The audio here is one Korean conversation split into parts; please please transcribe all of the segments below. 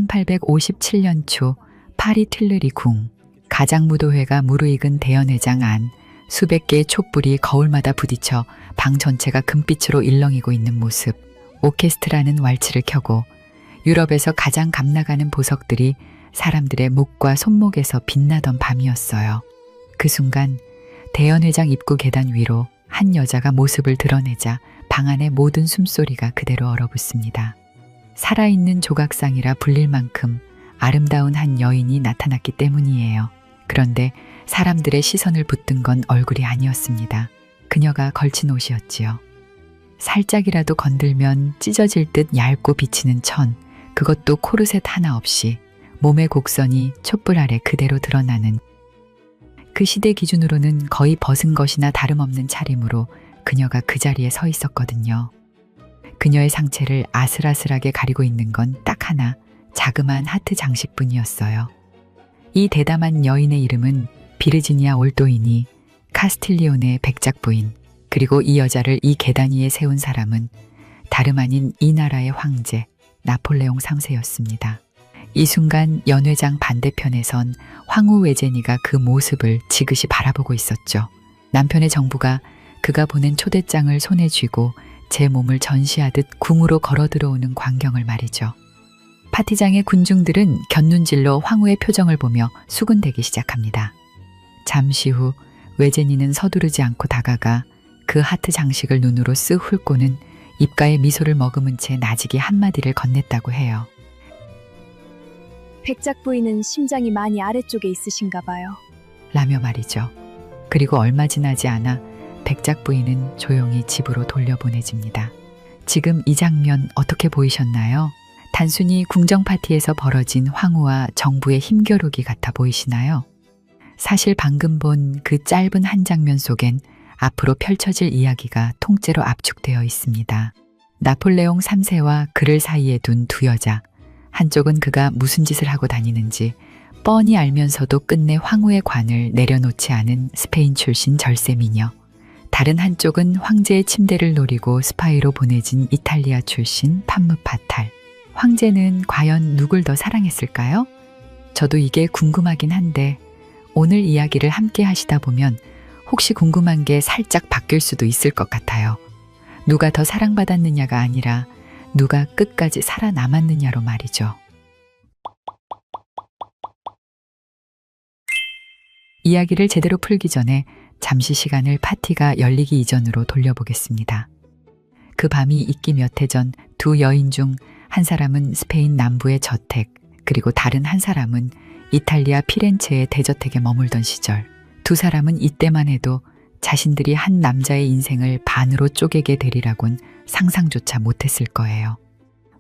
1857년 초 파리 틸르리 궁 가장무도회가 무르익은 대연회장 안 수백 개의 촛불이 거울마다 부딪혀 방 전체가 금빛으로 일렁이고 있는 모습, 오케스트라는 왈츠를 켜고 유럽에서 가장 값나가는 보석들이 사람들의 목과 손목에서 빛나던 밤이었어요. 그 순간 대연회장 입구 계단 위로 한 여자가 모습을 드러내자 방 안의 모든 숨소리가 그대로 얼어붙습니다. 살아있는 조각상이라 불릴 만큼 아름다운 한 여인이 나타났기 때문이에요. 그런데 사람들의 시선을 붙든 건 얼굴이 아니었습니다. 그녀가 걸친 옷이었지요. 살짝이라도 건들면 찢어질 듯 얇고 비치는 천, 그것도 코르셋 하나 없이 몸의 곡선이 촛불 아래 그대로 드러나는, 그 시대 기준으로는 거의 벗은 것이나 다름없는 차림으로 그녀가 그 자리에 서 있었거든요. 그녀의 상체를 아슬아슬하게 가리고 있는 건 딱 하나, 자그마한 하트 장식뿐이었어요. 이 대담한 여인의 이름은 비르지니아 올도이니, 카스틸리온의 백작 부인, 그리고 이 여자를 이 계단 위에 세운 사람은 다름 아닌 이 나라의 황제 나폴레옹 3세였습니다. 이 순간 연회장 반대편에선 황후 외제니가 그 모습을 지그시 바라보고 있었죠. 남편의 정부가 그가 보낸 초대장을 손에 쥐고 제 몸을 전시하듯 궁으로 걸어 들어오는 광경을 말이죠. 파티장의 군중들은 곁눈질로 황후의 표정을 보며 수군대기 시작합니다. 잠시 후 외제니는 서두르지 않고 다가가 그 하트 장식을 눈으로 쓱 훑고는 입가에 미소를 머금은 채 나직이 한마디를 건넸다고 해요. 백작 부인은 심장이 많이 아래쪽에 있으신가 봐요. 라며 말이죠. 그리고 얼마 지나지 않아 백작 부인은 조용히 집으로 돌려보내집니다. 지금 이 장면 어떻게 보이셨나요? 단순히 궁정 파티에서 벌어진 황후와 정부의 힘겨루기 같아 보이시나요? 사실 방금 본 그 짧은 한 장면 속엔 앞으로 펼쳐질 이야기가 통째로 압축되어 있습니다. 나폴레옹 3세와 그를 사이에 둔 두 여자, 한쪽은 그가 무슨 짓을 하고 다니는지 뻔히 알면서도 끝내 황후의 관을 내려놓지 않은 스페인 출신 절세 미녀, 다른 한쪽은 황제의 침대를 노리고 스파이로 보내진 이탈리아 출신 판무파탈. 황제는 과연 누굴 더 사랑했을까요? 저도 이게 궁금하긴 한데 오늘 이야기를 함께 하시다 보면 혹시 궁금한 게 살짝 바뀔 수도 있을 것 같아요. 누가 더 사랑받았느냐가 아니라 누가 끝까지 살아남았느냐로 말이죠. 이야기를 제대로 풀기 전에 잠시 시간을 파티가 열리기 이전으로 돌려보겠습니다. 그 밤이 있기 몇 해 전 두 여인 중 한 사람은 스페인 남부의 저택, 그리고 다른 한 사람은 이탈리아 피렌체의 대저택에 머물던 시절, 두 사람은 이때만 해도 자신들이 한 남자의 인생을 반으로 쪼개게 되리라곤 상상조차 못했을 거예요.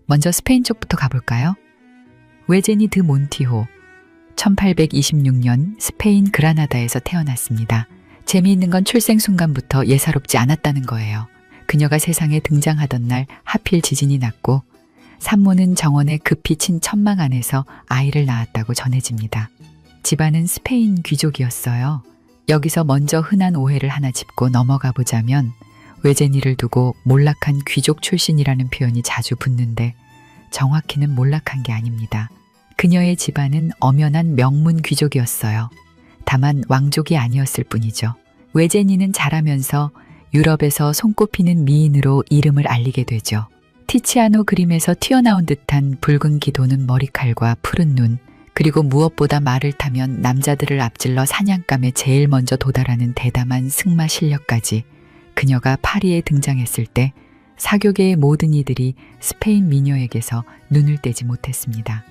먼저 스페인 쪽부터 가볼까요? 외제니 드 몬티호, 1826년 스페인 그라나다에서 태어났습니다. 재미있는 건 출생 순간부터 예사롭지 않았다는 거예요. 그녀가 세상에 등장하던 날 하필 지진이 났고 산모는 정원에 급히 친 천막 안에서 아이를 낳았다고 전해집니다. 집안은 스페인 귀족이었어요. 여기서 먼저 흔한 오해를 하나 짚고 넘어가 보자면 외제니를 두고 몰락한 귀족 출신이라는 표현이 자주 붙는데 정확히는 몰락한 게 아닙니다. 그녀의 집안은 엄연한 명문 귀족이었어요. 다만 왕족이 아니었을 뿐이죠. 외제니는 자라면서 유럽에서 손꼽히는 미인으로 이름을 알리게 되죠. 티치아노 그림에서 튀어나온 듯한 붉은 기도는 머리칼과 푸른 눈, 그리고 무엇보다 말을 타면 남자들을 앞질러 사냥감에 제일 먼저 도달하는 대담한 승마 실력까지, 그녀가 파리에 등장했을 때 사교계의 모든 이들이 스페인 미녀에게서 눈을 떼지 못했습니다.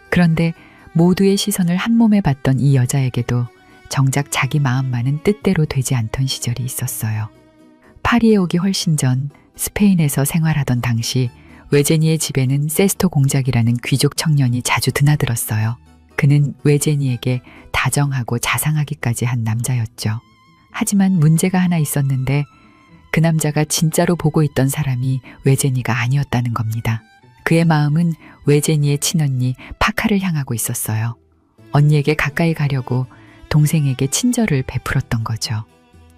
그런데 모두의 시선을 한 몸에 받던 이 여자에게도 정작 자기 마음만은 뜻대로 되지 않던 시절이 있었어요. 파리에 오기 훨씬 전 스페인에서 생활하던 당시 외제니의 집에는 세스토 공작이라는 귀족 청년이 자주 드나들었어요. 그는 외제니에게 다정하고 자상하기까지 한 남자였죠. 하지만 문제가 하나 있었는데 그 남자가 진짜로 보고 있던 사람이 외제니가 아니었다는 겁니다. 그의 마음은 외제니의 친언니 파카를 향하고 있었어요. 언니에게 가까이 가려고 동생에게 친절을 베풀었던 거죠.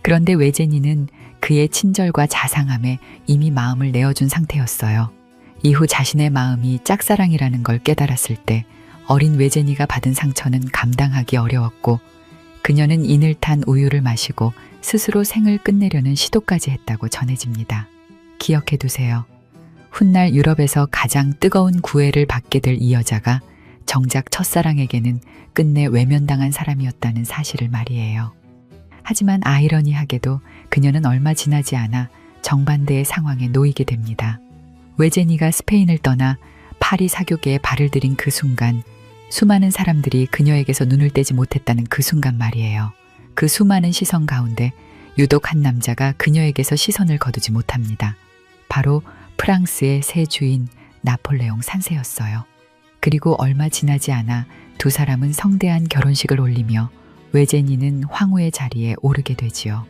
그런데 외제니는 그의 친절과 자상함에 이미 마음을 내어준 상태였어요. 이후 자신의 마음이 짝사랑이라는 걸 깨달았을 때 어린 외제니가 받은 상처는 감당하기 어려웠고 그녀는 인을 탄 우유를 마시고 스스로 생을 끝내려는 시도까지 했다고 전해집니다. 기억해 두세요. 훗날 유럽에서 가장 뜨거운 구애를 받게 될 이 여자가 정작 첫사랑에게는 끝내 외면당한 사람이었다는 사실을 말이에요. 하지만 아이러니하게도 그녀는 얼마 지나지 않아 정반대의 상황에 놓이게 됩니다. 외제니가 스페인을 떠나 파리 사교계에 발을 들인 그 순간 수많은 사람들이 그녀에게서 눈을 떼지 못했다는 그 순간 말이에요. 그 수많은 시선 가운데 유독 한 남자가 그녀에게서 시선을 거두지 못합니다. 바로 프랑스의 새 주인 나폴레옹 3세였어요. 그리고 얼마 지나지 않아 두 사람은 성대한 결혼식을 올리며 외제니는 황후의 자리에 오르게 되지요.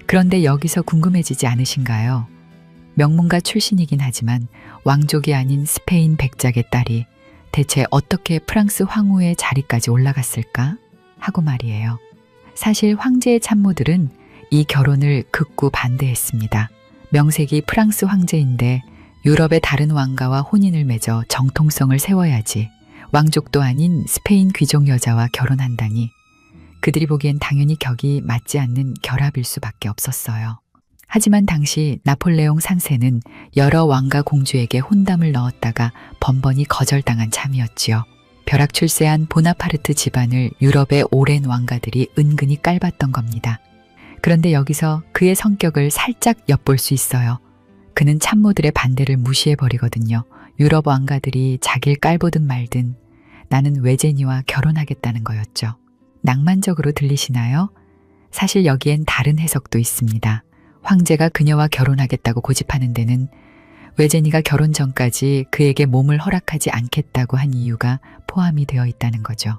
그런데 여기서 궁금해지지 않으신가요? 명문가 출신이긴 하지만 왕족이 아닌 스페인 백작의 딸이 대체 어떻게 프랑스 황후의 자리까지 올라갔을까? 하고 말이에요. 사실 황제의 참모들은 이 결혼을 극구 반대했습니다. 명색이 프랑스 황제인데 유럽의 다른 왕가와 혼인을 맺어 정통성을 세워야지 왕족도 아닌 스페인 귀족 여자와 결혼한다니 그들이 보기엔 당연히 격이 맞지 않는 결합일 수밖에 없었어요. 하지만 당시 나폴레옹 3세는 여러 왕과 공주에게 혼담을 넣었다가 번번이 거절당한 참이었지요. 벼락출세한 보나파르트 집안을 유럽의 오랜 왕가들이 은근히 깔봤던 겁니다. 그런데 여기서 그의 성격을 살짝 엿볼 수 있어요. 그는 참모들의 반대를 무시해버리거든요. 유럽 왕가들이 자길 깔보든 말든 나는 외제니와 결혼하겠다는 거였죠. 낭만적으로 들리시나요? 사실 여기엔 다른 해석도 있습니다. 황제가 그녀와 결혼하겠다고 고집하는 데는 외제니가 결혼 전까지 그에게 몸을 허락하지 않겠다고 한 이유가 포함이 되어 있다는 거죠.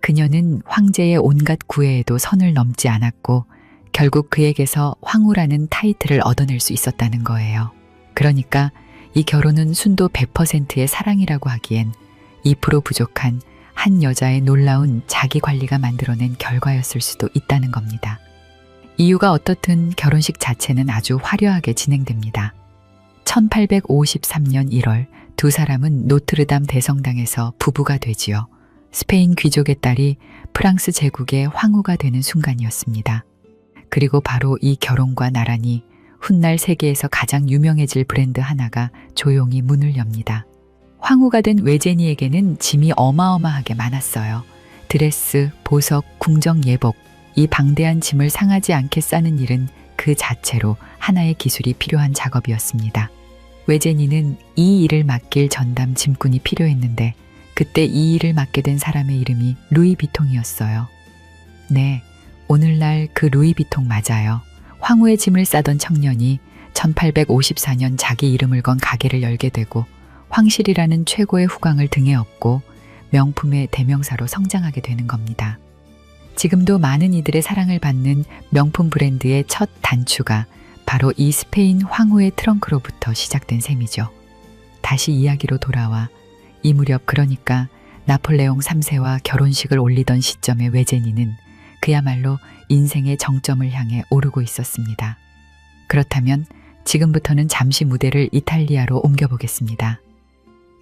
그녀는 황제의 온갖 구애에도 선을 넘지 않았고 결국 그에게서 황후라는 타이틀을 얻어낼 수 있었다는 거예요. 그러니까 이 결혼은 순도 100%의 사랑이라고 하기엔 2% 부족한 한 여자의 놀라운 자기 관리가 만들어낸 결과였을 수도 있다는 겁니다. 이유가 어떻든 결혼식 자체는 아주 화려하게 진행됩니다. 1853년 1월 두 사람은 노트르담 대성당에서 부부가 되지요. 스페인 귀족의 딸이 프랑스 제국의 황후가 되는 순간이었습니다. 그리고 바로 이 결혼과 나란히 훗날 세계에서 가장 유명해질 브랜드 하나가 조용히 문을 엽니다. 황후가 된 외제니에게는 짐이 어마어마하게 많았어요. 드레스, 보석, 궁정 예복, 이 방대한 짐을 상하지 않게 싸는 일은 그 자체로 하나의 기술이 필요한 작업이었습니다. 외제니는 이 일을 맡길 전담 짐꾼이 필요했는데 그때 이 일을 맡게 된 사람의 이름이 루이비통이었어요. 네, 오늘날 그 루이비통 맞아요. 황후의 짐을 싸던 청년이 1854년 자기 이름을 건 가게를 열게 되고 황실이라는 최고의 후광을 등에 업고 명품의 대명사로 성장하게 되는 겁니다. 지금도 많은 이들의 사랑을 받는 명품 브랜드의 첫 단추가 바로 이 스페인 황후의 트렁크로부터 시작된 셈이죠. 다시 이야기로 돌아와 이 무렵 그러니까 나폴레옹 3세와 결혼식을 올리던 시점의 외제니는 그야말로 인생의 정점을 향해 오르고 있었습니다. 그렇다면 지금부터는 잠시 무대를 이탈리아로 옮겨보겠습니다.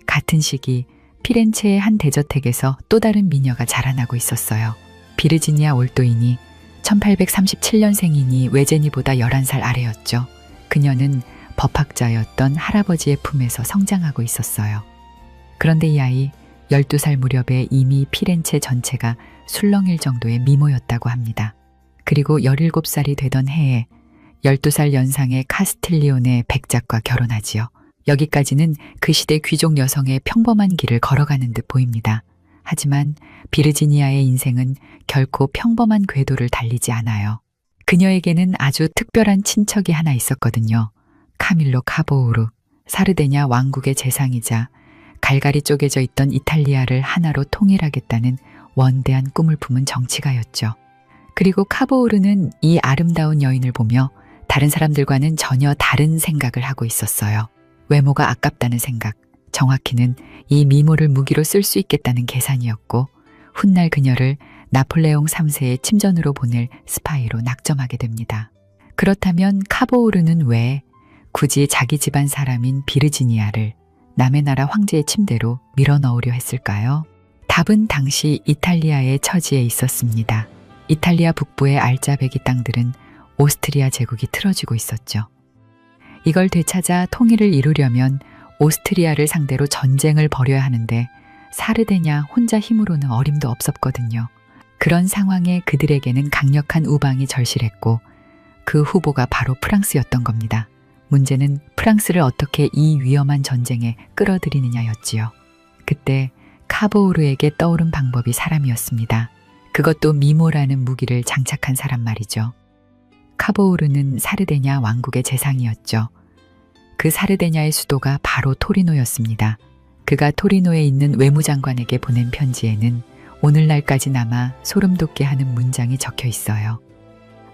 같은 시기 피렌체의 한 대저택에서 또 다른 미녀가 자라나고 있었어요. 비르지니아 올도인이 1837년생이니 외제니보다 11살 아래였죠. 그녀는 법학자였던 할아버지의 품에서 성장하고 있었어요. 그런데 이 아이 12살 무렵에 이미 피렌체 전체가 술렁일 정도의 미모였다고 합니다. 그리고 17살이 되던 해에 12살 연상의 카스틸리온의 백작과 결혼하지요. 여기까지는 그 시대 귀족 여성의 평범한 길을 걸어가는 듯 보입니다. 하지만 비르지니아의 인생은 결코 평범한 궤도를 달리지 않아요. 그녀에게는 아주 특별한 친척이 하나 있었거든요. 카밀로 카보우르, 사르데냐 왕국의 재상이자 갈갈이 쪼개져 있던 이탈리아를 하나로 통일하겠다는 원대한 꿈을 품은 정치가였죠. 그리고 카보우르는 이 아름다운 여인을 보며 다른 사람들과는 전혀 다른 생각을 하고 있었어요. 외모가 아깝다는 생각, 정확히는 이 미모를 무기로 쓸 수 있겠다는 계산이었고 훗날 그녀를 나폴레옹 3세의 침전으로 보낼 스파이로 낙점하게 됩니다. 그렇다면 카보우르는 왜 굳이 자기 집안 사람인 비르지니아를 남의 나라 황제의 침대로 밀어넣으려 했을까요? 답은 당시 이탈리아의 처지에 있었습니다. 이탈리아 북부의 알짜배기 땅들은 오스트리아 제국이 틀어쥐고 있었죠. 이걸 되찾아 통일을 이루려면 오스트리아를 상대로 전쟁을 벌여야 하는데 사르데냐 혼자 힘으로는 어림도 없었거든요. 그런 상황에 그들에게는 강력한 우방이 절실했고 그 후보가 바로 프랑스였던 겁니다. 문제는 프랑스를 어떻게 이 위험한 전쟁에 끌어들이느냐였지요. 그때 카보우르에게 떠오른 방법이 사람이었습니다. 그것도 미모라는 무기를 장착한 사람 말이죠. 카보우르는 사르데냐 왕국의 재상이었죠. 그 사르데냐의 수도가 바로 토리노였습니다. 그가 토리노에 있는 외무장관에게 보낸 편지에는 오늘날까지 남아 소름 돋게 하는 문장이 적혀 있어요.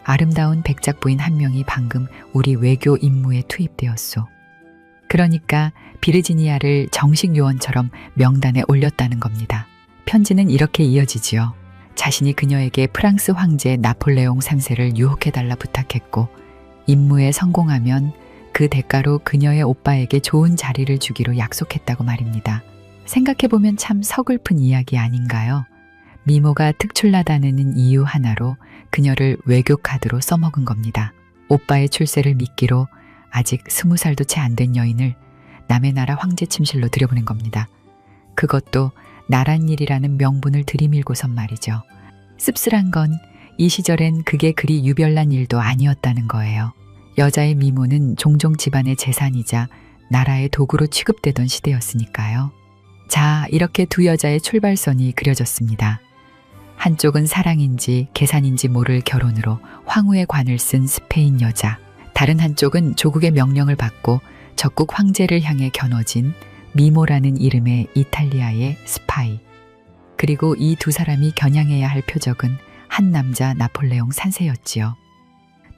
아름다운 백작 부인 한 명이 방금 우리 외교 임무에 투입되었소. 그러니까 비르지니아를 정식 요원처럼 명단에 올렸다는 겁니다. 편지는 이렇게 이어지지요. 자신이 그녀에게 프랑스 황제 나폴레옹 3세를 유혹해달라 부탁했고 임무에 성공하면 그 대가로 그녀의 오빠에게 좋은 자리를 주기로 약속했다고 말입니다. 생각해보면 참 서글픈 이야기 아닌가요? 미모가 특출나다는 이유 하나로 그녀를 외교 카드로 써먹은 겁니다. 오빠의 출세를 미끼로 아직 20살도 채 안 된 여인을 남의 나라 황제 침실로 들여보낸 겁니다. 그것도 나란 일이라는 명분을 들이밀고선 말이죠. 씁쓸한 건 이 시절엔 그게 그리 유별난 일도 아니었다는 거예요. 여자의 미모는 종종 집안의 재산이자 나라의 도구로 취급되던 시대였으니까요. 자, 이렇게 두 여자의 출발선이 그려졌습니다. 한쪽은 사랑인지 계산인지 모를 결혼으로 황후의 관을 쓴 스페인 여자, 다른 한쪽은 조국의 명령을 받고 적국 황제를 향해 겨눠진 미모라는 이름의 이탈리아의 스파이. 그리고 이 두 사람이 겨냥해야 할 표적은 한 남자 나폴레옹 3세였지요.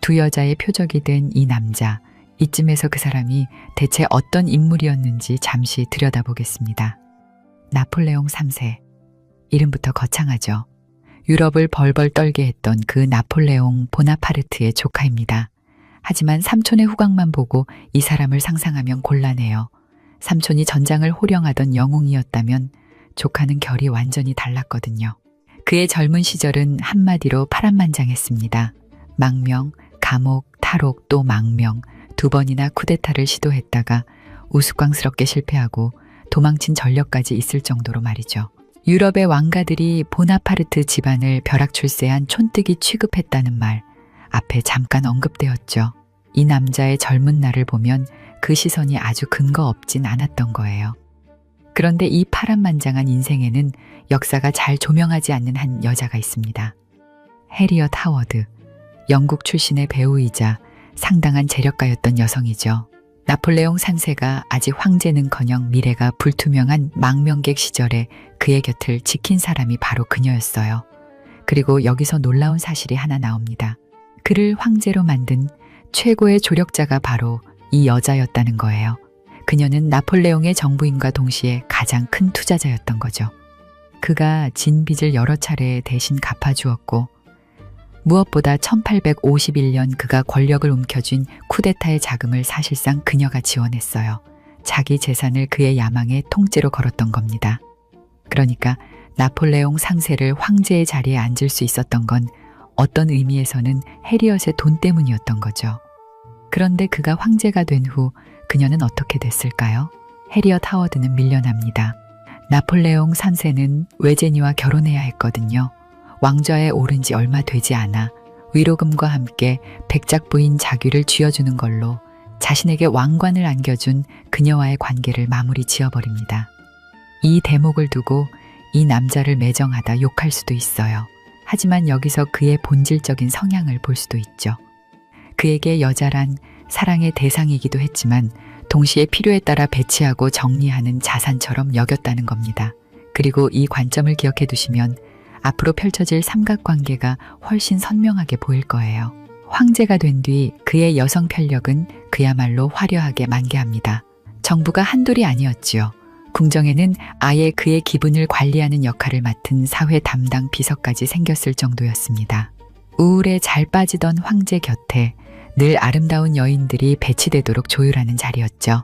두 여자의 표적이 된 이 남자, 이쯤에서 그 사람이 대체 어떤 인물이었는지 잠시 들여다보겠습니다. 나폴레옹 3세. 이름부터 거창하죠. 유럽을 벌벌 떨게 했던 그 나폴레옹 보나파르트의 조카입니다. 하지만 삼촌의 후광만 보고 이 사람을 상상하면 곤란해요. 삼촌이 전장을 호령하던 영웅이었다면 조카는 결이 완전히 달랐거든요. 그의 젊은 시절은 한마디로 파란만장했습니다. 망명, 감옥, 탈옥 또 망명, 2번이나 쿠데타를 시도했다가 우스꽝스럽게 실패하고 도망친 전력까지 있을 정도로 말이죠. 유럽의 왕가들이 보나파르트 집안을 벼락출세한 촌뜨기 취급했다는 말 앞에 잠깐 언급되었죠. 이 남자의 젊은 날을 보면 그 시선이 아주 근거 없진 않았던 거예요. 그런데 이 파란만장한 인생에는 역사가 잘 조명하지 않는 한 여자가 있습니다. 해리엇 하워드, 영국 출신의 배우이자 상당한 재력가였던 여성이죠. 나폴레옹 3세가 아직 황제는커녕 미래가 불투명한 망명객 시절에 그의 곁을 지킨 사람이 바로 그녀였어요. 그리고 여기서 놀라운 사실이 하나 나옵니다. 그를 황제로 만든 최고의 조력자가 바로 이 여자였다는 거예요. 그녀는 나폴레옹의 정부인과 동시에 가장 큰 투자자였던 거죠. 그가 진 빚을 여러 차례 대신 갚아주었고 무엇보다 1851년 그가 권력을 움켜쥔 쿠데타의 자금을 사실상 그녀가 지원했어요. 자기 재산을 그의 야망에 통째로 걸었던 겁니다. 그러니까 나폴레옹 3세를 황제의 자리에 앉을 수 있었던 건 어떤 의미에서는 해리엇의 돈 때문이었던 거죠. 그런데 그가 황제가 된 후 그녀는 어떻게 됐을까요? 해리엇 하워드는 밀려납니다. 나폴레옹 3세는 외제니와 결혼해야 했거든요. 왕좌에 오른 지 얼마 되지 않아 위로금과 함께 백작 부인 자귀를 쥐어주는 걸로 자신에게 왕관을 안겨준 그녀와의 관계를 마무리 지어버립니다. 이 대목을 두고 이 남자를 매정하다 욕할 수도 있어요. 하지만 여기서 그의 본질적인 성향을 볼 수도 있죠. 그에게 여자란 사랑의 대상이기도 했지만 동시에 필요에 따라 배치하고 정리하는 자산처럼 여겼다는 겁니다. 그리고 이 관점을 기억해 두시면 앞으로 펼쳐질 삼각관계가 훨씬 선명하게 보일 거예요. 황제가 된 뒤 그의 여성 편력은 그야말로 화려하게 만개합니다. 정부가 한둘이 아니었지요. 궁정에는 아예 그의 기분을 관리하는 역할을 맡은 사회 담당 비서까지 생겼을 정도였습니다. 우울에 잘 빠지던 황제 곁에 늘 아름다운 여인들이 배치되도록 조율하는 자리였죠.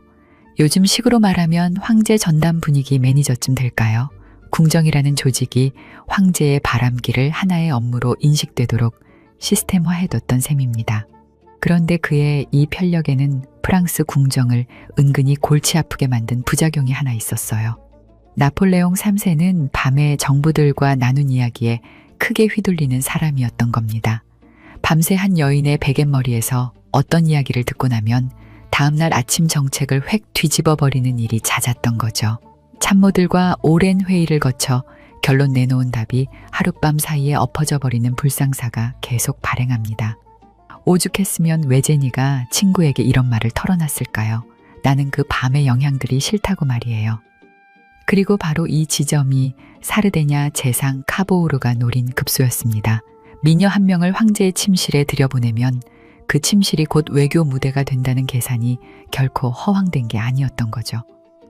요즘 식으로 말하면 황제 전담 분위기 매니저쯤 될까요? 궁정이라는 조직이 황제의 바람기를 하나의 업무로 인식되도록 시스템화해뒀던 셈입니다. 그런데 그의 이 편력에는 프랑스 궁정을 은근히 골치 아프게 만든 부작용이 하나 있었어요. 나폴레옹 3세는 밤에 정부들과 나눈 이야기에 크게 휘둘리는 사람이었던 겁니다. 밤새 한 여인의 베갯머리에서 어떤 이야기를 듣고 나면 다음날 아침 정책을 획 뒤집어 버리는 일이 잦았던 거죠. 참모들과 오랜 회의를 거쳐 결론 내놓은 답이 하룻밤 사이에 엎어져 버리는 불상사가 계속 발행합니다. 오죽했으면 외제니가 친구에게 이런 말을 털어놨을까요? 나는 그 밤의 영향들이 싫다고 말이에요. 그리고 바로 이 지점이 사르데냐 재상 카보우르가 노린 급소였습니다. 미녀 한 명을 황제의 침실에 들여보내면 그 침실이 곧 외교 무대가 된다는 계산이 결코 허황된 게 아니었던 거죠.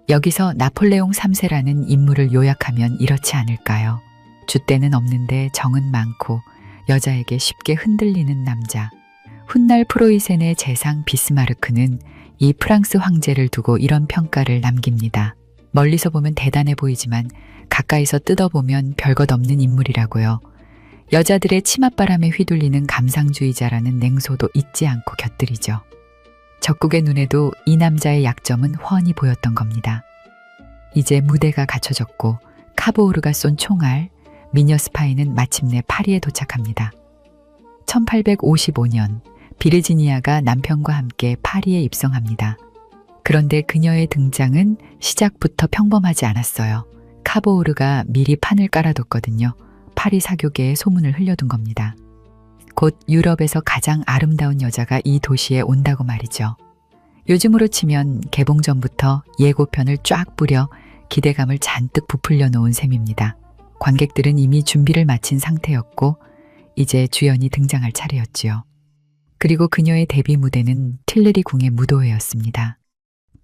여기서 나폴레옹 3세라는 인물을 요약하면 이렇지 않을까요? 줏대는 없는데 정은 많고 여자에게 쉽게 흔들리는 남자. 훗날 프로이센의 재상 비스마르크는 이 프랑스 황제를 두고 이런 평가를 남깁니다. 멀리서 보면 대단해 보이지만 가까이서 뜯어보면 별것 없는 인물이라고요. 여자들의 치맛바람에 휘둘리는 감상주의자라는 냉소도 잊지 않고 곁들이죠. 적국의 눈에도 이 남자의 약점은 훤히 보였던 겁니다. 이제 무대가 갖춰졌고 카보우르가 쏜 총알, 미녀 스파이는 마침내 파리에 도착합니다. 1855년 비르지니아가 남편과 함께 파리에 입성합니다. 그런데 그녀의 등장은 시작부터 평범하지 않았어요. 카보우르가 미리 판을 깔아뒀거든요. 파리 사교계에 소문을 흘려둔 겁니다. 곧 유럽에서 가장 아름다운 여자가 이 도시에 온다고 말이죠. 요즘으로 치면 개봉 전부터 예고편을 쫙 뿌려 기대감을 잔뜩 부풀려 놓은 셈입니다. 관객들은 이미 준비를 마친 상태였고 이제 주연이 등장할 차례였지요. 그리고 그녀의 데뷔 무대는 틸르리 궁의 무도회였습니다.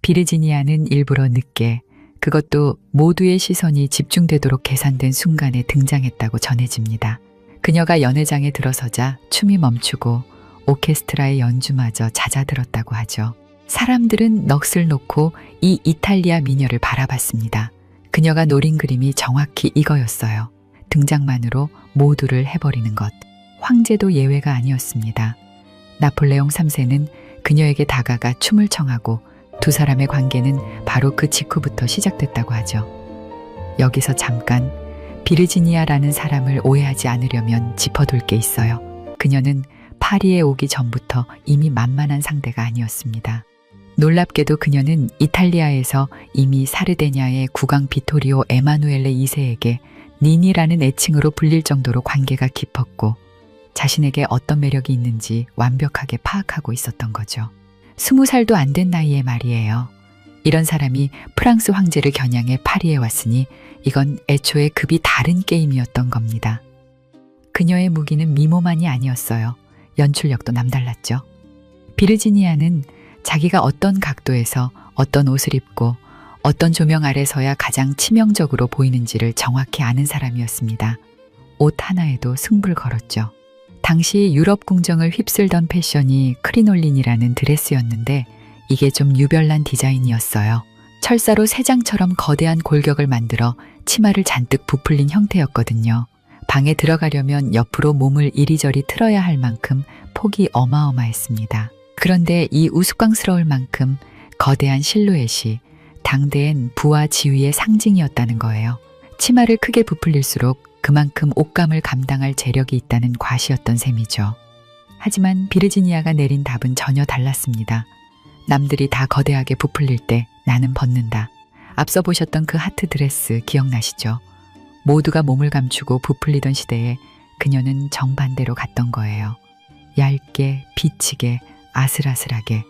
비르지니아는 일부러 늦게, 그것도 모두의 시선이 집중되도록 계산된 순간에 등장했다고 전해집니다. 그녀가 연회장에 들어서자 춤이 멈추고 오케스트라의 연주마저 잦아들었다고 하죠. 사람들은 넋을 놓고 이 이탈리아 미녀를 바라봤습니다. 그녀가 노린 그림이 정확히 이거였어요. 등장만으로 모두를 해버리는 것. 황제도 예외가 아니었습니다. 나폴레옹 3세는 그녀에게 다가가 춤을 청하고 두 사람의 관계는 바로 그 직후부터 시작됐다고 하죠. 여기서 잠깐 비르지니아라는 사람을 오해하지 않으려면 짚어둘 게 있어요. 그녀는 파리에 오기 전부터 이미 만만한 상대가 아니었습니다. 놀랍게도 그녀는 이탈리아에서 이미 사르데냐의 국왕 비토리오 에마누엘레 2세에게 니니라는 애칭으로 불릴 정도로 관계가 깊었고 자신에게 어떤 매력이 있는지 완벽하게 파악하고 있었던 거죠. 20살도 안 된 나이에 말이에요. 이런 사람이 프랑스 황제를 겨냥해 파리에 왔으니 이건 애초에 급이 다른 게임이었던 겁니다. 그녀의 무기는 미모만이 아니었어요. 연출력도 남달랐죠. 비르지니아는 자기가 어떤 각도에서 어떤 옷을 입고 어떤 조명 아래서야 가장 치명적으로 보이는지를 정확히 아는 사람이었습니다. 옷 하나에도 승부를 걸었죠. 당시 유럽 궁정을 휩쓸던 패션이 크리놀린이라는 드레스였는데 이게 좀 유별난 디자인이었어요. 철사로 새 장처럼 거대한 골격을 만들어 치마를 잔뜩 부풀린 형태였거든요. 방에 들어가려면 옆으로 몸을 이리저리 틀어야 할 만큼 폭이 어마어마했습니다. 그런데 이 우스꽝스러울 만큼 거대한 실루엣이 당대엔 부와 지위의 상징이었다는 거예요. 치마를 크게 부풀릴수록 그만큼 옷감을 감당할 재력이 있다는 과시였던 셈이죠. 하지만 비르지니아가 내린 답은 전혀 달랐습니다. 남들이 다 거대하게 부풀릴 때 나는 벗는다. 앞서 보셨던 그 하트 드레스 기억나시죠? 모두가 몸을 감추고 부풀리던 시대에 그녀는 정반대로 갔던 거예요. 얇게, 비치게, 아슬아슬하게.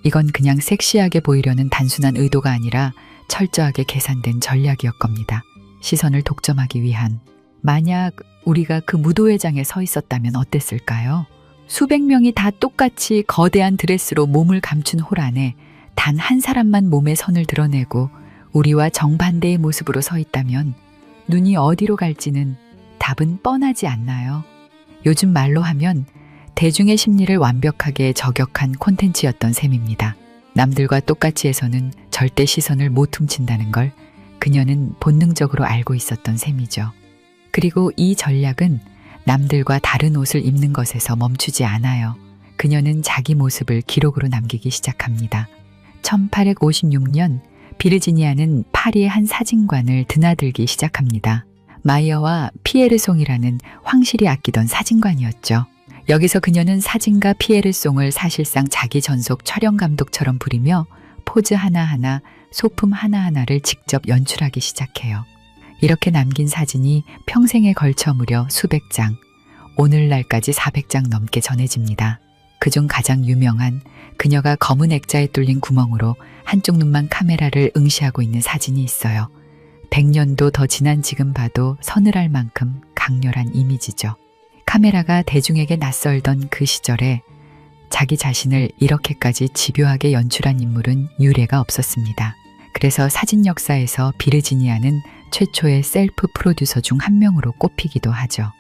이건 그냥 섹시하게 보이려는 단순한 의도가 아니라 철저하게 계산된 전략이었 겁니다. 시선을 독점하기 위한. 만약 우리가 그 무도회장에 서 있었다면 어땠을까요? 수백 명이 다 똑같이 거대한 드레스로 몸을 감춘 홀 안에 단 한 사람만 몸의 선을 드러내고 우리와 정반대의 모습으로 서 있다면 눈이 어디로 갈지는 답은 뻔하지 않나요? 요즘 말로 하면 대중의 심리를 완벽하게 저격한 콘텐츠였던 셈입니다. 남들과 똑같이 해서는 절대 시선을 못 훔친다는 걸 그녀는 본능적으로 알고 있었던 셈이죠. 그리고 이 전략은 남들과 다른 옷을 입는 것에서 멈추지 않아요. 그녀는 자기 모습을 기록으로 남기기 시작합니다. 1856년 비르지니아는 파리의 한 사진관을 드나들기 시작합니다. 마이어와 피에르송이라는 황실이 아끼던 사진관이었죠. 여기서 그녀는 사진가 피에르송을 사실상 자기 전속 촬영 감독처럼 부리며 포즈 하나하나, 소품 하나하나를 직접 연출하기 시작해요. 이렇게 남긴 사진이 평생에 걸쳐 무려 수백 장, 오늘날까지 400장 넘게 전해집니다. 그중 가장 유명한 그녀가 검은 액자에 뚫린 구멍으로 한쪽 눈만 카메라를 응시하고 있는 사진이 있어요. 100년도 더 지난 지금 봐도 서늘할 만큼 강렬한 이미지죠. 카메라가 대중에게 낯설던 그 시절에 자기 자신을 이렇게까지 집요하게 연출한 인물은 유례가 없었습니다. 그래서 사진 역사에서 비르지니아는 최초의 셀프 프로듀서 중 한 명으로 꼽히기도 하죠.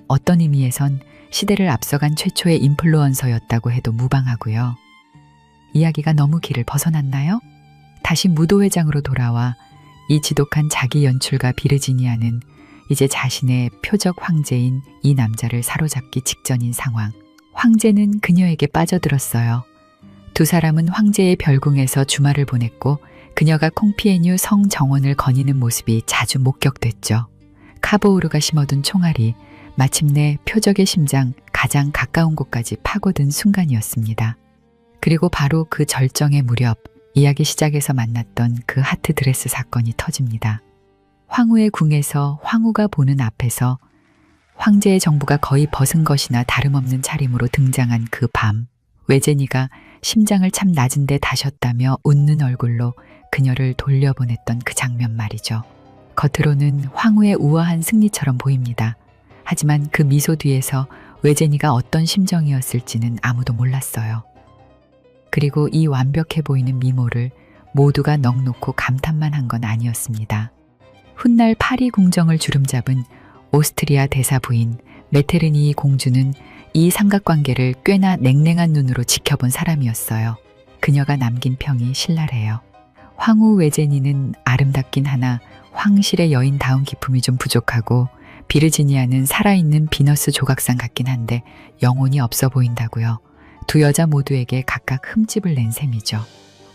어떤 의미에선 시대를 앞서간 최초의 인플루언서였다고 해도 무방하고요. 이야기가 너무 길을 벗어났나요? 다시 무도회장으로 돌아와 이 지독한 자기 연출가 비르지니아는 이제 자신의 표적 황제인 이 남자를 사로잡기 직전인 상황. 황제는 그녀에게 빠져들었어요. 두 사람은 황제의 별궁에서 주말을 보냈고 그녀가 콩피에뉴 성 정원을 거니는 모습이 자주 목격됐죠. 카보우르가 심어둔 총알이 마침내 표적의 심장 가장 가까운 곳까지 파고든 순간이었습니다. 그리고 바로 그 절정의 무렵 이야기 시작에서 만났던 그 하트 드레스 사건이 터집니다. 황후의 궁에서 황후가 보는 앞에서 황제의 정부가 거의 벗은 것이나 다름없는 차림으로 등장한 그 밤, 외제니가 심장을 참 낮은 데 다셨다며 웃는 얼굴로 그녀를 돌려보냈던 그 장면 말이죠. 겉으로는 황후의 우아한 승리처럼 보입니다. 하지만 그 미소 뒤에서 외제니가 어떤 심정이었을지는 아무도 몰랐어요. 그리고 이 완벽해 보이는 미모를 모두가 넋놓고 감탄만 한 건 아니었습니다. 훗날 파리 궁정을 주름잡은 오스트리아 대사 부인 메테르니 공주는 이 삼각관계를 꽤나 냉랭한 눈으로 지켜본 사람이었어요. 그녀가 남긴 평이 신랄해요. 황후 외제니는 아름답긴 하나 황실의 여인다운 기품이 좀 부족하고 비르지니아는 살아있는 비너스 조각상 같긴 한데 영혼이 없어 보인다고요. 두 여자 모두에게 각각 흠집을 낸 셈이죠.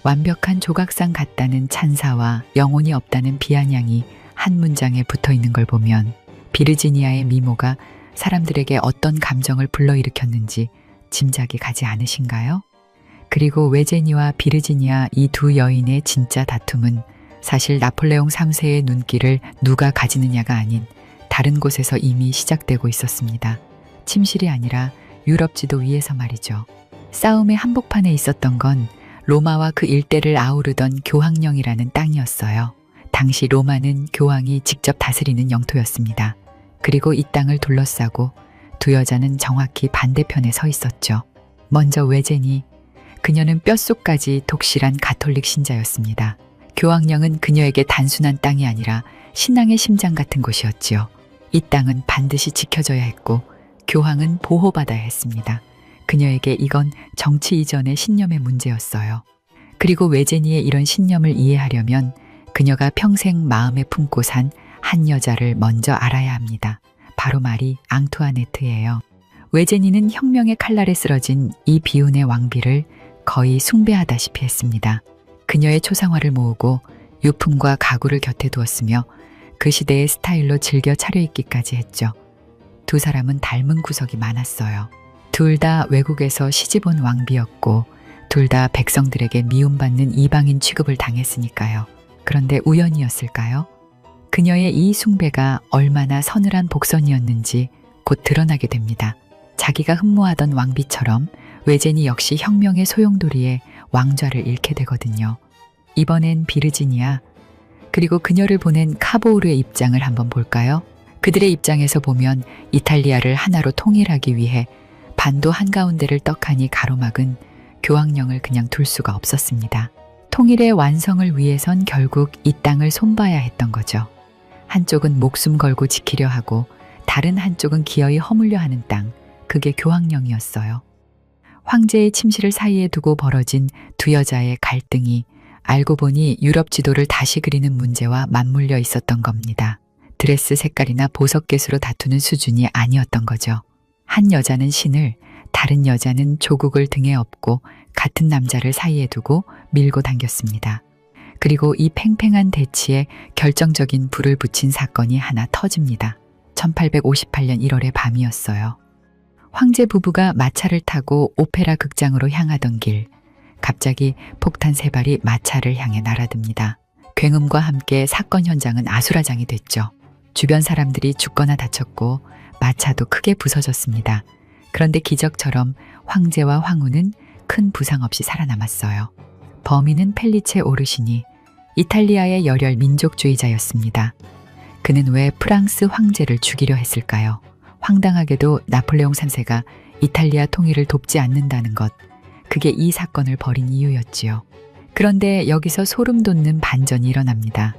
완벽한 조각상 같다는 찬사와 영혼이 없다는 비아냥이 한 문장에 붙어 있는 걸 보면 비르지니아의 미모가 사람들에게 어떤 감정을 불러일으켰는지 짐작이 가지 않으신가요? 그리고 외제니와 비르지니아 이 두 여인의 진짜 다툼은 사실 나폴레옹 3세의 눈길을 누가 가지느냐가 아닌 다른 곳에서 이미 시작되고 있었습니다. 침실이 아니라 유럽 지도 위에서 말이죠. 싸움의 한복판에 있었던 건 로마와 그 일대를 아우르던 교황령이라는 땅이었어요. 당시 로마는 교황이 직접 다스리는 영토였습니다. 그리고 이 땅을 둘러싸고 두 여자는 정확히 반대편에 서 있었죠. 먼저 외제니, 그녀는 뼛속까지 독실한 가톨릭 신자였습니다. 교황령은 그녀에게 단순한 땅이 아니라 신앙의 심장 같은 곳이었지요. 이 땅은 반드시 지켜져야 했고 교황은 보호받아야 했습니다. 그녀에게 이건 정치 이전의 신념의 문제였어요. 그리고 외제니의 이런 신념을 이해하려면 그녀가 평생 마음에 품고 산 한 여자를 먼저 알아야 합니다. 바로 마리 앙투아네트예요. 외제니는 혁명의 칼날에 쓰러진 이 비운의 왕비를 거의 숭배하다시피 했습니다. 그녀의 초상화를 모으고 유품과 가구를 곁에 두었으며 그 시대의 스타일로 즐겨 차려입기까지 했죠. 두 사람은 닮은 구석이 많았어요. 둘 다 외국에서 시집온 왕비였고 둘 다 백성들에게 미움받는 이방인 취급을 당했으니까요. 그런데 우연이었을까요? 그녀의 이 숭배가 얼마나 서늘한 복선이었는지 곧 드러나게 됩니다. 자기가 흠모하던 왕비처럼 외제니 역시 혁명의 소용돌이에 왕좌를 잃게 되거든요. 이번엔 비르지니아, 그리고 그녀를 보낸 카보우르의 입장을 한번 볼까요? 그들의 입장에서 보면 이탈리아를 하나로 통일하기 위해 반도 한가운데를 떡하니 가로막은 교황령을 그냥 둘 수가 없었습니다. 통일의 완성을 위해선 결국 이 땅을 손봐야 했던 거죠. 한쪽은 목숨 걸고 지키려 하고 다른 한쪽은 기어이 허물려 하는 땅, 그게 교황령이었어요. 황제의 침실을 사이에 두고 벌어진 두 여자의 갈등이 알고 보니 유럽 지도를 다시 그리는 문제와 맞물려 있었던 겁니다. 드레스 색깔이나 보석 개수로 다투는 수준이 아니었던 거죠. 한 여자는 신을, 다른 여자는 조국을 등에 업고 같은 남자를 사이에 두고 밀고 당겼습니다. 그리고 이 팽팽한 대치에 결정적인 불을 붙인 사건이 하나 터집니다. 1858년 1월의 밤이었어요. 황제 부부가 마차를 타고 오페라 극장으로 향하던 길, 갑자기 폭탄 세 발이 마차를 향해 날아듭니다. 굉음과 함께 사건 현장은 아수라장이 됐죠. 주변 사람들이 죽거나 다쳤고 마차도 크게 부서졌습니다. 그런데 기적처럼 황제와 황후는 큰 부상 없이 살아남았어요. 범인은 펠리체 오르시니 이탈리아의 열혈 민족주의자였습니다. 그는 왜 프랑스 황제를 죽이려 했을까요? 황당하게도 나폴레옹 3세가 이탈리아 통일을 돕지 않는다는 것, 그게 이 사건을 벌인 이유였지요. 그런데 여기서 소름 돋는 반전이 일어납니다.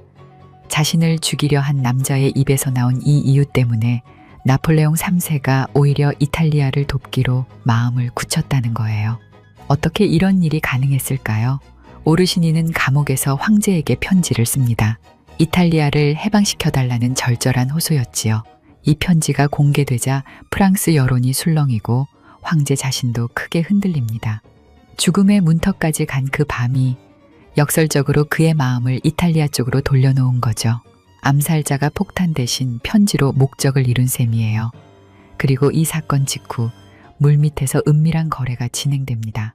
자신을 죽이려 한 남자의 입에서 나온 이 이유 때문에 나폴레옹 3세가 오히려 이탈리아를 돕기로 마음을 굳혔다는 거예요. 어떻게 이런 일이 가능했을까요? 오르시니는 감옥에서 황제에게 편지를 씁니다. 이탈리아를 해방시켜달라는 절절한 호소였지요. 이 편지가 공개되자 프랑스 여론이 술렁이고 황제 자신도 크게 흔들립니다. 죽음의 문턱까지 간 그 밤이 역설적으로 그의 마음을 이탈리아 쪽으로 돌려놓은 거죠. 암살자가 폭탄 대신 편지로 목적을 이룬 셈이에요. 그리고 이 사건 직후 물밑에서 은밀한 거래가 진행됩니다.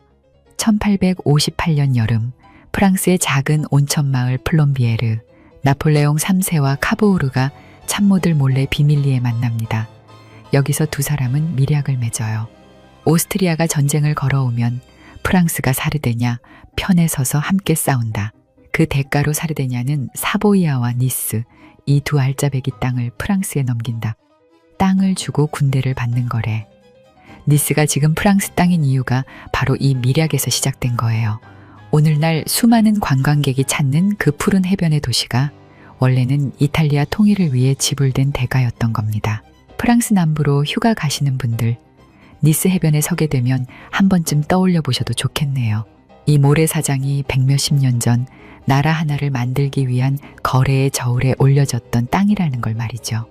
1858년 여름 프랑스의 작은 온천마을 플롬비에르, 나폴레옹 3세와 카보우르가 참모들 몰래 비밀리에 만납니다. 여기서 두 사람은 밀약을 맺어요. 오스트리아가 전쟁을 걸어오면 프랑스가 사르데냐 편에 서서 함께 싸운다. 그 대가로 사르데냐는 사보이아와 니스, 이 두 알짜배기 땅을 프랑스에 넘긴다. 땅을 주고 군대를 받는 거래. 니스가 지금 프랑스 땅인 이유가 바로 이 밀약에서 시작된 거예요. 오늘날 수많은 관광객이 찾는 그 푸른 해변의 도시가 원래는 이탈리아 통일을 위해 지불된 대가였던 겁니다. 프랑스 남부로 휴가 가시는 분들, 니스 해변에 서게 되면 한 번쯤 떠올려 보셔도 좋겠네요. 이 모래사장이 백몇십 년 전 나라 하나를 만들기 위한 거래의 저울에 올려졌던 땅이라는 걸 말이죠.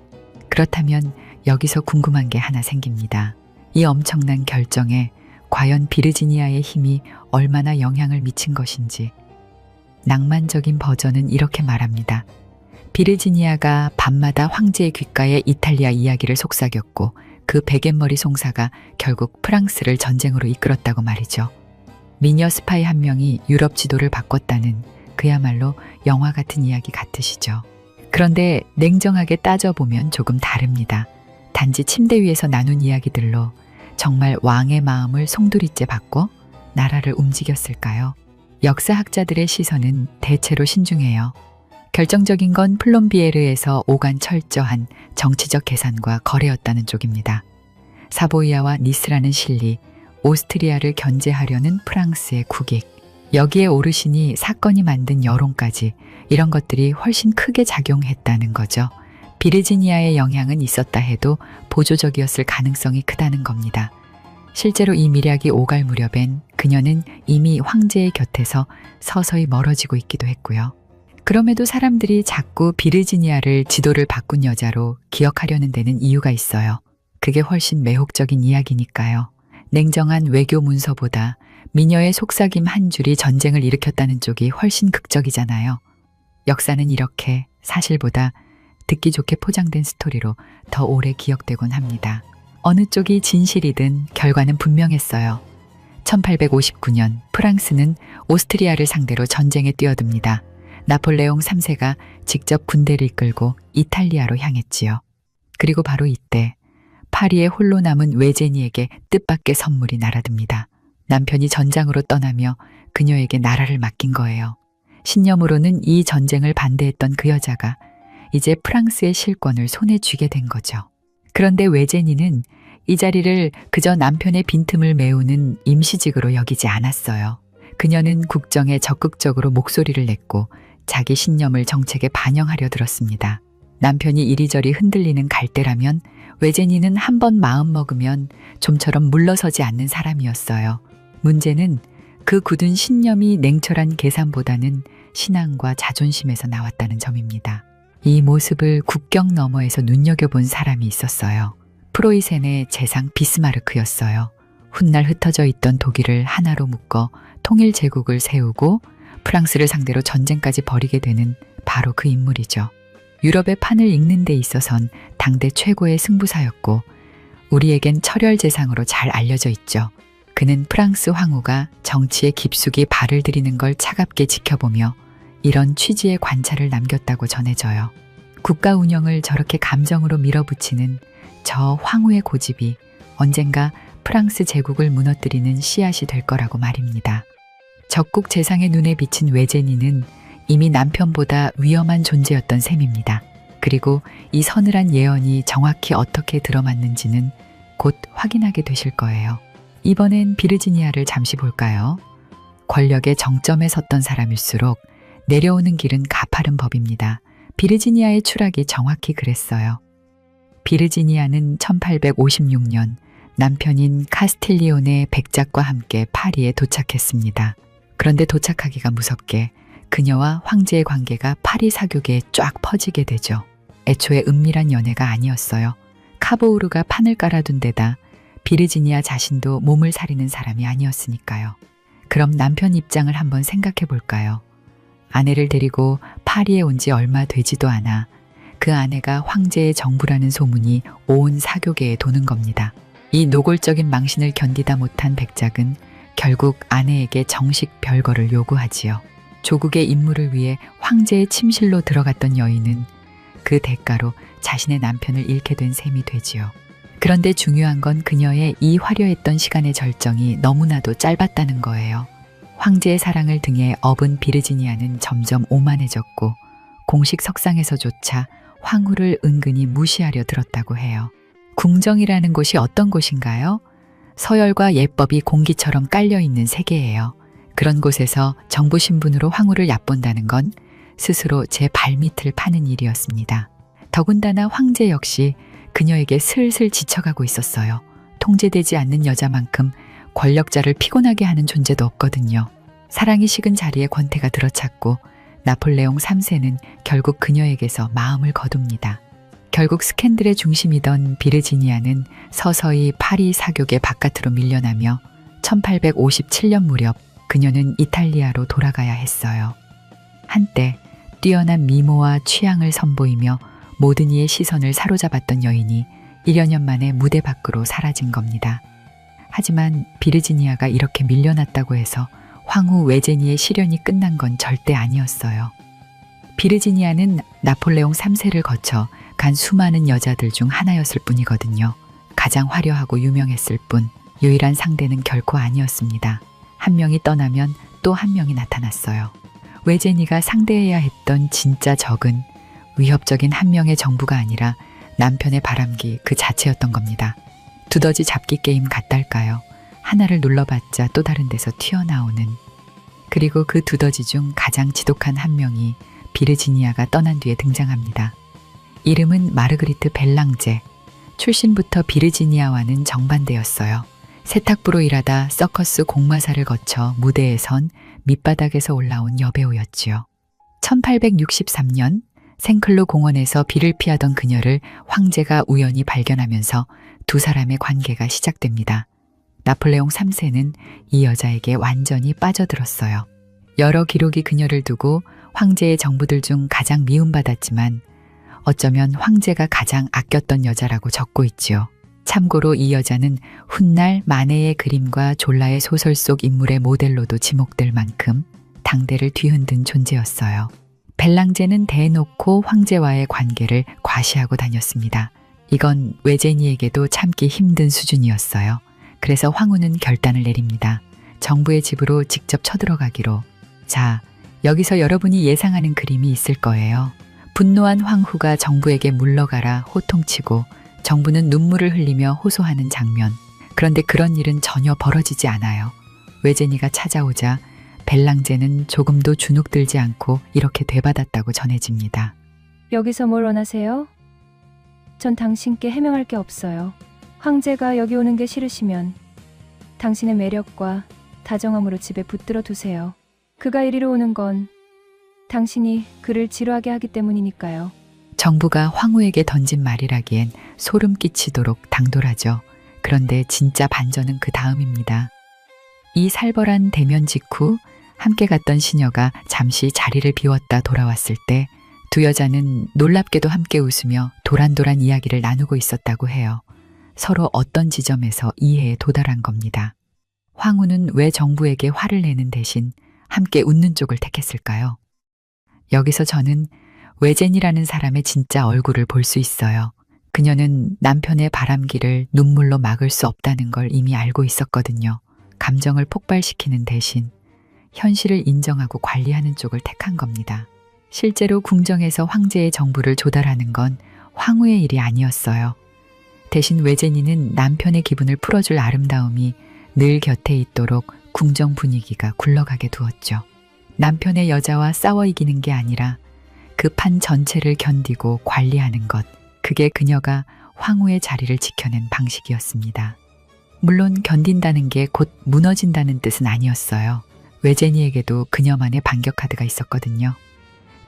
그렇다면 여기서 궁금한 게 하나 생깁니다. 이 엄청난 결정에 과연 비르지니아의 힘이 얼마나 영향을 미친 것인지. 낭만적인 버전은 이렇게 말합니다. 비르지니아가 밤마다 황제의 귓가에 이탈리아 이야기를 속삭였고 그 베갯머리 송사가 결국 프랑스를 전쟁으로 이끌었다고 말이죠. 미녀 스파이 한 명이 유럽 지도를 바꿨다는 그야말로 영화 같은 이야기 같으시죠. 그런데 냉정하게 따져보면 조금 다릅니다. 단지 침대 위에서 나눈 이야기들로 정말 왕의 마음을 송두리째 바꿔 나라를 움직였을까요? 역사학자들의 시선은 대체로 신중해요. 결정적인 건 플롬비에르에서 오간 철저한 정치적 계산과 거래였다는 쪽입니다. 사보이아와 니스라는 실리, 오스트리아를 견제하려는 프랑스의 국익, 여기에 오르시니 사건이 만든 여론까지 이런 것들이 훨씬 크게 작용했다는 거죠. 비르지니아의 영향은 있었다 해도 보조적이었을 가능성이 크다는 겁니다. 실제로 이 밀약이 오갈 무렵엔 그녀는 이미 황제의 곁에서 서서히 멀어지고 있기도 했고요. 그럼에도 사람들이 자꾸 비르지니아를 지도를 바꾼 여자로 기억하려는 데는 이유가 있어요. 그게 훨씬 매혹적인 이야기니까요. 냉정한 외교 문서보다 미녀의 속삭임 한 줄이 전쟁을 일으켰다는 쪽이 훨씬 극적이잖아요. 역사는 이렇게 사실보다 듣기 좋게 포장된 스토리로 더 오래 기억되곤 합니다. 어느 쪽이 진실이든 결과는 분명했어요. 1859년 프랑스는 오스트리아를 상대로 전쟁에 뛰어듭니다. 나폴레옹 3세가 직접 군대를 이끌고 이탈리아로 향했지요. 그리고 바로 이때 파리에 홀로 남은 외제니에게 뜻밖의 선물이 날아듭니다. 남편이 전장으로 떠나며 그녀에게 나라를 맡긴 거예요. 신념으로는 이 전쟁을 반대했던 그 여자가 이제 프랑스의 실권을 손에 쥐게 된 거죠. 그런데 외제니는 이 자리를 그저 남편의 빈틈을 메우는 임시직으로 여기지 않았어요. 그녀는 국정에 적극적으로 목소리를 냈고 자기 신념을 정책에 반영하려 들었습니다. 남편이 이리저리 흔들리는 갈대라면 외제니는 한 번 마음먹으면 좀처럼 물러서지 않는 사람이었어요. 문제는 그 굳은 신념이 냉철한 계산보다는 신앙과 자존심에서 나왔다는 점입니다. 이 모습을 국경 너머에서 눈여겨본 사람이 있었어요. 프로이센의 재상 비스마르크였어요. 훗날 흩어져 있던 독일을 하나로 묶어 통일 제국을 세우고 프랑스를 상대로 전쟁까지 벌이게 되는 바로 그 인물이죠. 유럽의 판을 읽는 데 있어선 당대 최고의 승부사였고 우리에겐 철혈재상으로 잘 알려져 있죠. 그는 프랑스 황후가 정치에 깊숙이 발을 들이는 걸 차갑게 지켜보며 이런 취지의 관찰을 남겼다고 전해져요. 국가 운영을 저렇게 감정으로 밀어붙이는 저 황후의 고집이 언젠가 프랑스 제국을 무너뜨리는 씨앗이 될 거라고 말입니다. 적국 재상의 눈에 비친 외제니는 이미 남편보다 위험한 존재였던 셈입니다. 그리고 이 서늘한 예언이 정확히 어떻게 들어맞는지는 곧 확인하게 되실 거예요. 이번엔 비르지니아를 잠시 볼까요? 권력의 정점에 섰던 사람일수록 내려오는 길은 가파른 법입니다. 비르지니아의 추락이 정확히 그랬어요. 비르지니아는 1856년 남편인 카스틸리온의 백작과 함께 파리에 도착했습니다. 그런데 도착하기가 무섭게 그녀와 황제의 관계가 파리 사교계에 쫙 퍼지게 되죠. 애초에 은밀한 연애가 아니었어요. 카보우르가 판을 깔아둔 데다 비르지니아 자신도 몸을 사리는 사람이 아니었으니까요. 그럼 남편 입장을 한번 생각해 볼까요? 아내를 데리고 파리에 온 지 얼마 되지도 않아 그 아내가 황제의 정부라는 소문이 온 사교계에 도는 겁니다. 이 노골적인 망신을 견디다 못한 백작은 결국 아내에게 정식 별거를 요구하지요. 조국의 임무를 위해 황제의 침실로 들어갔던 여인은 그 대가로 자신의 남편을 잃게 된 셈이 되지요. 그런데 중요한 건 그녀의 이 화려했던 시간의 절정이 너무나도 짧았다는 거예요. 황제의 사랑을 등에 업은 비르지니아는 점점 오만해졌고 공식 석상에서조차 황후를 은근히 무시하려 들었다고 해요. 궁정이라는 곳이 어떤 곳인가요? 서열과 예법이 공기처럼 깔려있는 세계예요. 그런 곳에서 정부 신분으로 황후를 얕본다는 건 스스로 제 발밑을 파는 일이었습니다. 더군다나 황제 역시 그녀에게 슬슬 지쳐가고 있었어요. 통제되지 않는 여자만큼 권력자를 피곤하게 하는 존재도 없거든요. 사랑이 식은 자리에 권태가 들어찼고 나폴레옹 3세는 결국 그녀에게서 마음을 거둡니다. 결국 스캔들의 중심이던 비르지니아는 서서히 파리 사교계 바깥으로 밀려나며 1857년 무렵 그녀는 이탈리아로 돌아가야 했어요. 한때 뛰어난 미모와 취향을 선보이며 모든 이의 시선을 사로잡았던 여인이 1여 년 만에 무대 밖으로 사라진 겁니다. 하지만 비르지니아가 이렇게 밀려났다고 해서 황후 외제니의 시련이 끝난 건 절대 아니었어요. 비르지니아는 나폴레옹 3세를 거쳐 간 수많은 여자들 중 하나였을 뿐이거든요. 가장 화려하고 유명했을 뿐 유일한 상대는 결코 아니었습니다. 한 명이 떠나면 또 한 명이 나타났어요. 외제니가 상대해야 했던 진짜 적은 위협적인 한 명의 정부가 아니라 남편의 바람기 그 자체였던 겁니다. 두더지 잡기 게임 같달까요? 하나를 눌러봤자 또 다른 데서 튀어나오는. 그리고 그 두더지 중 가장 지독한 한 명이 비르지니아가 떠난 뒤에 등장합니다. 이름은 마르그리트 벨랑제. 출신부터 비르지니아와는 정반대였어요. 세탁부로 일하다 서커스 공마사를 거쳐 무대에 선 밑바닥에서 올라온 여배우였지요. 1863년 생클로 공원에서 비를 피하던 그녀를 황제가 우연히 발견하면서 두 사람의 관계가 시작됩니다. 나폴레옹 3세는 이 여자에게 완전히 빠져들었어요. 여러 기록이 그녀를 두고 황제의 정부들 중 가장 미움받았지만 어쩌면 황제가 가장 아꼈던 여자라고 적고 있지요. 참고로 이 여자는 훗날 마네의 그림과 졸라의 소설 속 인물의 모델로도 지목될 만큼 당대를 뒤흔든 존재였어요. 벨랑제는 대놓고 황제와의 관계를 과시하고 다녔습니다. 이건 외제니에게도 참기 힘든 수준이었어요. 그래서 황후는 결단을 내립니다. 정부의 집으로 직접 쳐들어가기로. 자, 여기서 여러분이 예상하는 그림이 있을 거예요. 분노한 황후가 정부에게 물러가라 호통치고 정부는 눈물을 흘리며 호소하는 장면. 그런데 그런 일은 전혀 벌어지지 않아요. 외제니가 찾아오자 벨랑제는 조금도 주눅들지 않고 이렇게 되받았다고 전해집니다. 여기서 뭘 원하세요? 전 당신께 해명할 게 없어요. 황제가 여기 오는 게 싫으시면 당신의 매력과 다정함으로 집에 붙들어 두세요. 그가 이리로 오는 건 당신이 그를 지루하게 하기 때문이니까요. 정부가 황후에게 던진 말이라기엔 소름 끼치도록 당돌하죠. 그런데 진짜 반전은 그 다음입니다. 이 살벌한 대면 직후 함께 갔던 시녀가 잠시 자리를 비웠다 돌아왔을 때 두 여자는 놀랍게도 함께 웃으며 도란도란 이야기를 나누고 있었다고 해요. 서로 어떤 지점에서 이해에 도달한 겁니다. 황후는 왜 정부에게 화를 내는 대신 함께 웃는 쪽을 택했을까요? 여기서 저는 외젠이라는 사람의 진짜 얼굴을 볼 수 있어요. 그녀는 남편의 바람기를 눈물로 막을 수 없다는 걸 이미 알고 있었거든요. 감정을 폭발시키는 대신 현실을 인정하고 관리하는 쪽을 택한 겁니다. 실제로 궁정에서 황제의 정부를 조달하는 건 황후의 일이 아니었어요. 대신 외제니는 남편의 기분을 풀어줄 아름다움이 늘 곁에 있도록 궁정 분위기가 굴러가게 두었죠. 남편의 여자와 싸워 이기는 게 아니라 그 판 전체를 견디고 관리하는 것, 그게 그녀가 황후의 자리를 지켜낸 방식이었습니다. 물론 견딘다는 게 곧 무너진다는 뜻은 아니었어요. 외제니에게도 그녀만의 반격 카드가 있었거든요.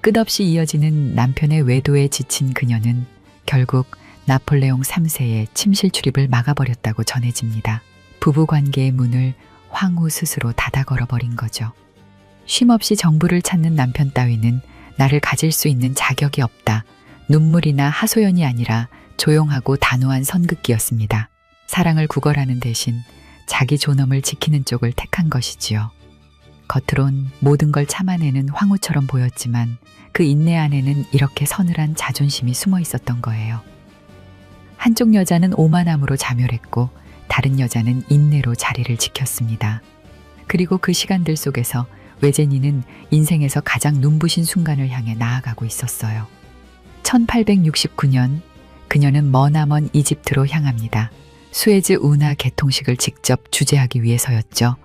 끝없이 이어지는 남편의 외도에 지친 그녀는 결국 나폴레옹 3세의 침실 출입을 막아버렸다고 전해집니다. 부부관계의 문을 황후 스스로 닫아 걸어버린 거죠. 쉼없이 정부를 찾는 남편 따위는 나를 가질 수 있는 자격이 없다. 눈물이나 하소연이 아니라 조용하고 단호한 선긋기였습니다. 사랑을 구걸하는 대신 자기 존엄을 지키는 쪽을 택한 것이지요. 겉으론 모든 걸 참아내는 황후처럼 보였지만 그 인내 안에는 이렇게 서늘한 자존심이 숨어 있었던 거예요. 한쪽 여자는 오만함으로 자멸했고 다른 여자는 인내로 자리를 지켰습니다. 그리고 그 시간들 속에서 외제니는 인생에서 가장 눈부신 순간을 향해 나아가고 있었어요. 1869년 그녀는 머나먼 이집트로 향합니다. 수에즈 운하 개통식을 직접 주재하기 위해서였죠.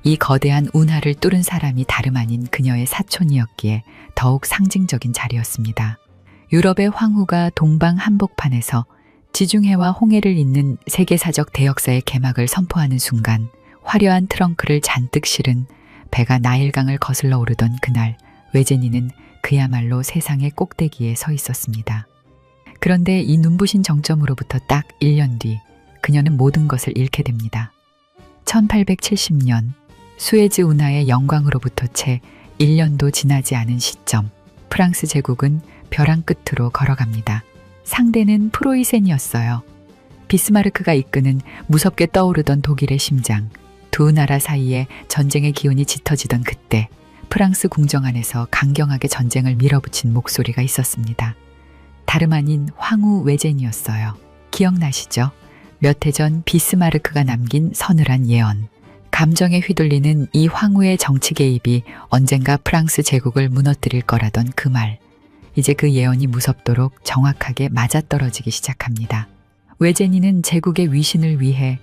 이 거대한 운하를 뚫은 사람이 다름 아닌 그녀의 사촌이었기에 더욱 상징적인 자리였습니다. 유럽의 황후가 동방 한복판에서 지중해와 홍해를 잇는 세계사적 대역사의 개막을 선포하는 순간 화려한 트렁크를 잔뜩 실은 배가 나일강을 거슬러 오르던 그날 외제니는 그야말로 세상의 꼭대기에 서 있었습니다. 그런데 이 눈부신 정점으로부터 딱 1년 뒤 그녀는 모든 것을 잃게 됩니다. 1870년 수에즈 운하의 영광으로부터 채 1년도 지나지 않은 시점, 프랑스 제국은 벼랑 끝으로 걸어갑니다. 상대는 프로이센이었어요. 비스마르크가 이끄는 무섭게 떠오르던 독일의 심장, 두 나라 사이에 전쟁의 기운이 짙어지던 그때 프랑스 궁정 안에서 강경하게 전쟁을 밀어붙인 목소리가 있었습니다. 다름 아닌 황후 외젠이었어요. 기억나시죠? 몇 해 전 비스마르크가 남긴 서늘한 예언. 감정에 휘둘리는 이 황후의 정치 개입이 언젠가 프랑스 제국을 무너뜨릴 거라던 그 말. 이제 그 예언이 무섭도록 정확하게 맞아떨어지기 시작합니다. 외제니는 제국의 위신을 위해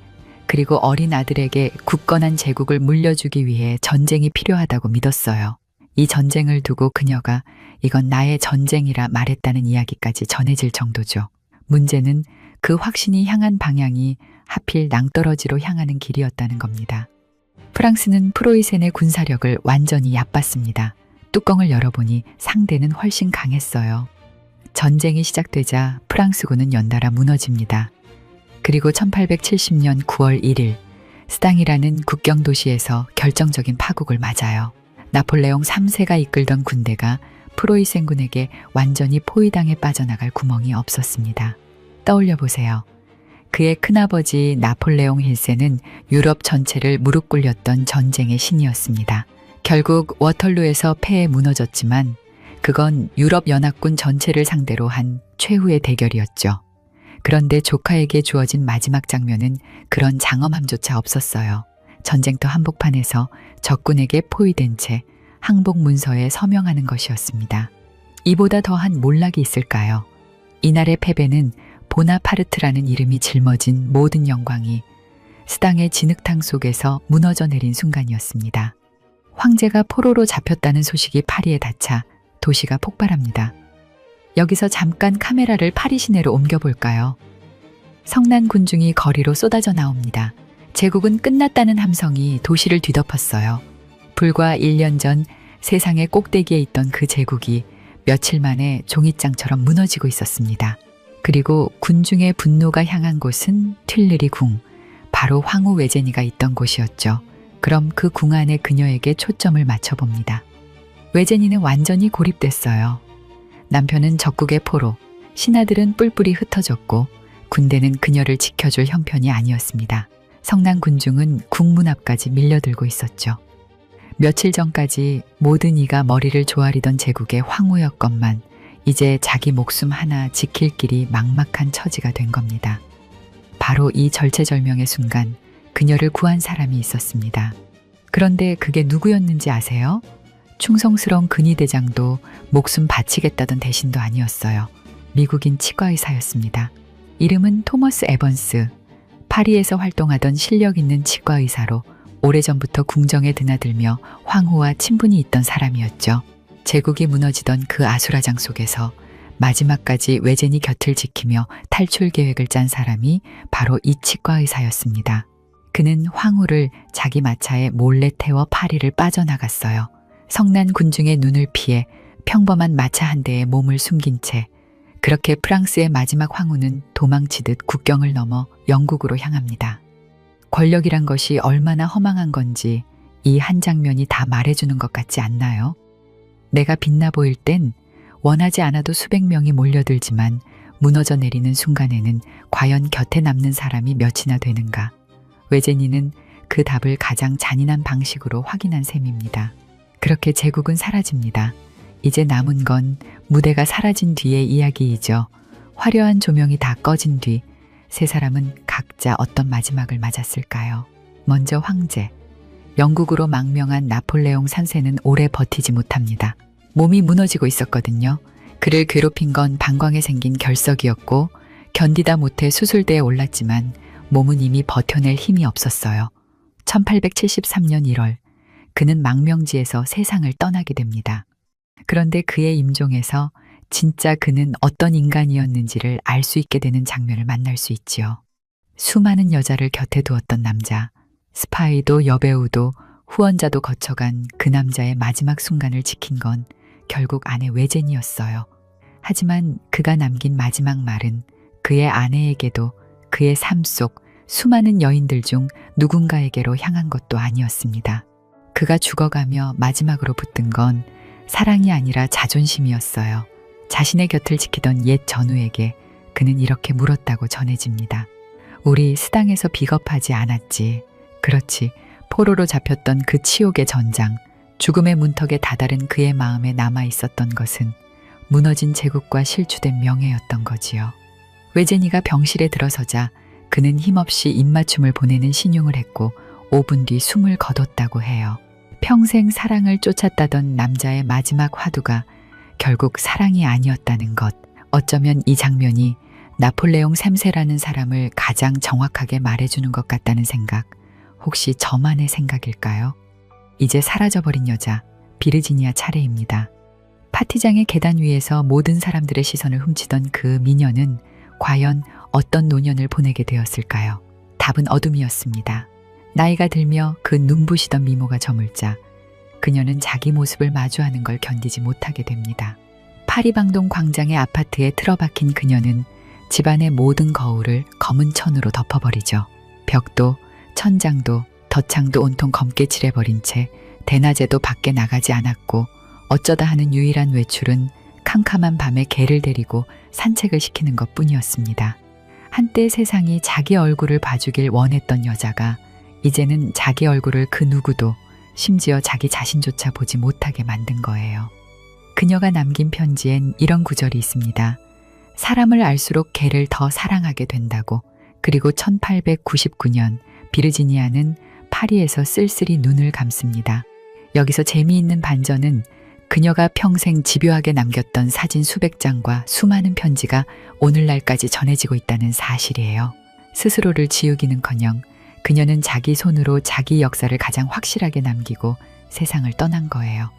그리고 어린 아들에게 굳건한 제국을 물려주기 위해 전쟁이 필요하다고 믿었어요. 이 전쟁을 두고 그녀가 이건 나의 전쟁이라 말했다는 이야기까지 전해질 정도죠. 문제는 그 확신이 향한 방향이 하필 낭떠러지로 향하는 길이었다는 겁니다. 프랑스는 프로이센의 군사력을 완전히 얕봤습니다. 뚜껑을 열어보니 상대는 훨씬 강했어요. 전쟁이 시작되자 프랑스군은 연달아 무너집니다. 그리고 1870년 9월 1일 스당이라는 국경 도시에서 결정적인 파국을 맞아요. 나폴레옹 3세가 이끌던 군대가 프로이센군에게 완전히 포위당해 빠져나갈 구멍이 없었습니다. 떠올려 보세요. 그의 큰아버지 나폴레옹 1세는 유럽 전체를 무릎 꿇렸던 전쟁의 신이었습니다. 결국 워털루에서 패해 무너졌지만 그건 유럽 연합군 전체를 상대로 한 최후의 대결이었죠. 그런데 조카에게 주어진 마지막 장면은 그런 장엄함조차 없었어요. 전쟁터 한복판에서 적군에게 포위된 채 항복 문서에 서명하는 것이었습니다. 이보다 더한 몰락이 있을까요? 이날의 패배는 보나파르트라는 이름이 짊어진 모든 영광이 스당의 진흙탕 속에서 무너져 내린 순간이었습니다. 황제가 포로로 잡혔다는 소식이 파리에 닿자 도시가 폭발합니다. 여기서 잠깐 카메라를 파리 시내로 옮겨볼까요? 성난 군중이 거리로 쏟아져 나옵니다. 제국은 끝났다는 함성이 도시를 뒤덮었어요. 불과 1년 전 세상의 꼭대기에 있던 그 제국이 며칠 만에 종잇장처럼 무너지고 있었습니다. 그리고 군중의 분노가 향한 곳은 튠르리 궁, 바로 황후 외제니가 있던 곳이었죠. 그럼 그 궁 안의 그녀에게 초점을 맞춰봅니다. 외제니는 완전히 고립됐어요. 남편은 적국의 포로, 신하들은 뿔뿔이 흩어졌고 군대는 그녀를 지켜줄 형편이 아니었습니다. 성난 군중은 궁문 앞까지 밀려들고 있었죠. 며칠 전까지 모든 이가 머리를 조아리던 제국의 황후였건만 이제 자기 목숨 하나 지킬 길이 막막한 처지가 된 겁니다. 바로 이 절체절명의 순간 그녀를 구한 사람이 있었습니다. 그런데 그게 누구였는지 아세요? 충성스러운 근위대장도 목숨 바치겠다던 대신도 아니었어요. 미국인 치과의사였습니다. 이름은 토머스 에번스. 파리에서 활동하던 실력 있는 치과의사로 오래전부터 궁정에 드나들며 황후와 친분이 있던 사람이었죠. 제국이 무너지던 그 아수라장 속에서 마지막까지 외제니 곁을 지키며 탈출 계획을 짠 사람이 바로 이 치과의사였습니다. 그는 황후를 자기 마차에 몰래 태워 파리를 빠져나갔어요. 성난 군중의 눈을 피해 평범한 마차 한 대에 몸을 숨긴 채 그렇게 프랑스의 마지막 황후는 도망치듯 국경을 넘어 영국으로 향합니다. 권력이란 것이 얼마나 허망한 건지 이 한 장면이 다 말해주는 것 같지 않나요? 내가 빛나 보일 땐 원하지 않아도 수백 명이 몰려들지만 무너져 내리는 순간에는 과연 곁에 남는 사람이 몇이나 되는가? 외제니는 그 답을 가장 잔인한 방식으로 확인한 셈입니다. 그렇게 제국은 사라집니다. 이제 남은 건 무대가 사라진 뒤의 이야기이죠. 화려한 조명이 다 꺼진 뒤 세 사람은 각자 어떤 마지막을 맞았을까요? 먼저 황제. 영국으로 망명한 나폴레옹 3세는 오래 버티지 못합니다. 몸이 무너지고 있었거든요. 그를 괴롭힌 건 방광에 생긴 결석이었고 견디다 못해 수술대에 올랐지만 몸은 이미 버텨낼 힘이 없었어요. 1873년 1월 그는 망명지에서 세상을 떠나게 됩니다. 그런데 그의 임종에서 진짜 그는 어떤 인간이었는지를 알 수 있게 되는 장면을 만날 수 있지요. 수많은 여자를 곁에 두었던 남자, 스파이도 여배우도 후원자도 거쳐간 그 남자의 마지막 순간을 지킨 건 결국 아내 외제니였어요. 하지만 그가 남긴 마지막 말은 그의 아내에게도 그의 삶 속 수많은 여인들 중 누군가에게로 향한 것도 아니었습니다. 그가 죽어가며 마지막으로 붙든 건 사랑이 아니라 자존심이었어요. 자신의 곁을 지키던 옛 전우에게 그는 이렇게 물었다고 전해집니다. 우리 스당에서 비겁하지 않았지. 그렇지. 포로로 잡혔던 그 치욕의 전장, 죽음의 문턱에 다다른 그의 마음에 남아있었던 것은 무너진 제국과 실추된 명예였던 거지요. 외제니가 병실에 들어서자 그는 힘없이 입맞춤을 보내는 신용을 했고 5분 뒤 숨을 거뒀다고 해요. 평생 사랑을 쫓았다던 남자의 마지막 화두가 결국 사랑이 아니었다는 것. 어쩌면 이 장면이 나폴레옹 3세라는 사람을 가장 정확하게 말해주는 것 같다는 생각. 혹시 저만의 생각일까요? 이제 사라져버린 여자, 비르지니아 차례입니다. 파티장의 계단 위에서 모든 사람들의 시선을 훔치던 그 미녀는 과연 어떤 노년을 보내게 되었을까요? 답은 어둠이었습니다. 나이가 들며 그 눈부시던 미모가 저물자 그녀는 자기 모습을 마주하는 걸 견디지 못하게 됩니다. 파리방동 광장의 아파트에 틀어박힌 그녀는 집안의 모든 거울을 검은 천으로 덮어버리죠. 벽도 천장도 덧창도 온통 검게 칠해버린 채 대낮에도 밖에 나가지 않았고 어쩌다 하는 유일한 외출은 캄캄한 밤에 개를 데리고 산책을 시키는 것뿐이었습니다. 한때 세상이 자기 얼굴을 봐주길 원했던 여자가 이제는 자기 얼굴을 그 누구도 심지어 자기 자신조차 보지 못하게 만든 거예요. 그녀가 남긴 편지엔 이런 구절이 있습니다. 사람을 알수록 개를 더 사랑하게 된다고. 그리고 1899년 비르지니아는 파리에서 쓸쓸히 눈을 감습니다. 여기서 재미있는 반전은 그녀가 평생 집요하게 남겼던 사진 수백 장과 수많은 편지가 오늘날까지 전해지고 있다는 사실이에요. 스스로를 지우기는커녕 그녀는 자기 손으로 자기 역사를 가장 확실하게 남기고 세상을 떠난 거예요.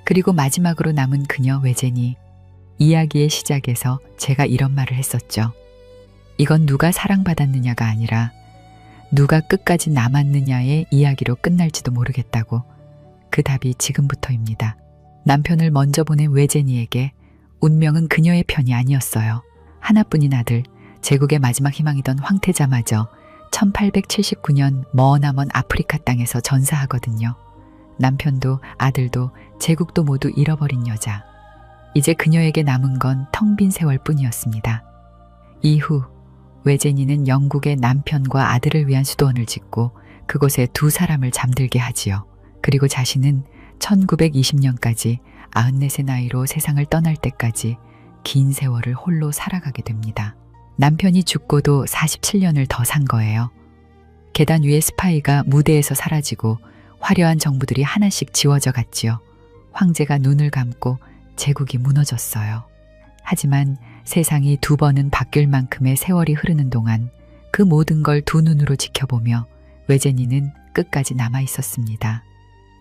그리고 마지막으로 남은 그녀 외제니. 이야기의 시작에서 제가 이런 말을 했었죠. 이건 누가 사랑받았느냐가 아니라 누가 끝까지 남았느냐의 이야기로 끝날지도 모르겠다고. 그 답이 지금부터입니다. 남편을 먼저 보낸 외제니에게 운명은 그녀의 편이 아니었어요. 하나뿐인 아들, 제국의 마지막 희망이던 황태자마저 1879년 머나먼 아프리카 땅에서 전사하거든요. 남편도 아들도 제국도 모두 잃어버린 여자. 이제 그녀에게 남은 건 텅 빈 세월뿐이었습니다. 이후 외제니는 영국의 남편과 아들을 위한 수도원을 짓고 그곳에 두 사람을 잠들게 하지요. 그리고 자신은 1920년까지 94의 나이로 세상을 떠날 때까지 긴 세월을 홀로 살아가게 됩니다. 남편이 죽고도 47년을 더 산 거예요. 계단 위의 스파이가 무대에서 사라지고 화려한 정부들이 하나씩 지워져 갔지요. 황제가 눈을 감고 제국이 무너졌어요. 하지만 세상이 두 번은 바뀔 만큼의 세월이 흐르는 동안 그 모든 걸 두 눈으로 지켜보며 외제니는 끝까지 남아 있었습니다.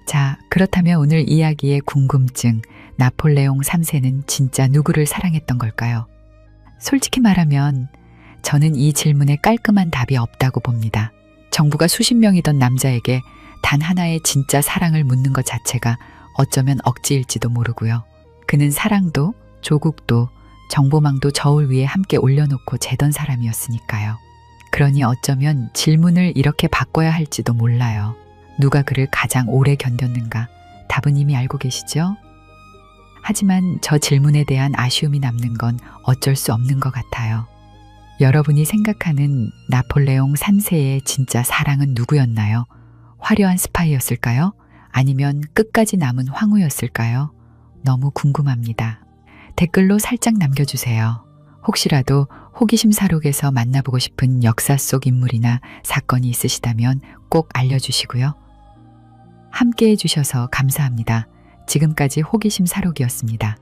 자, 그렇다면 오늘 이야기의 궁금증, 나폴레옹 3세는 진짜 누구를 사랑했던 걸까요? 솔직히 말하면 저는 이 질문에 깔끔한 답이 없다고 봅니다. 정부가 수십 명이던 남자에게 단 하나의 진짜 사랑을 묻는 것 자체가 어쩌면 억지일지도 모르고요. 그는 사랑도 조국도 정보망도 저울 위에 함께 올려놓고 재던 사람이었으니까요. 그러니 어쩌면 질문을 이렇게 바꿔야 할지도 몰라요. 누가 그를 가장 오래 견뎠는가? 답은 이미 알고 계시죠? 하지만 저 질문에 대한 아쉬움이 남는 건 어쩔 수 없는 것 같아요. 여러분이 생각하는 나폴레옹 3세의 진짜 사랑은 누구였나요? 화려한 스파이였을까요? 아니면 끝까지 남은 황후였을까요? 너무 궁금합니다. 댓글로 살짝 남겨주세요. 혹시라도 호기심 사록에서 만나보고 싶은 역사 속 인물이나 사건이 있으시다면 꼭 알려주시고요. 함께 해주셔서 감사합니다. 지금까지 호기심 사록이었습니다.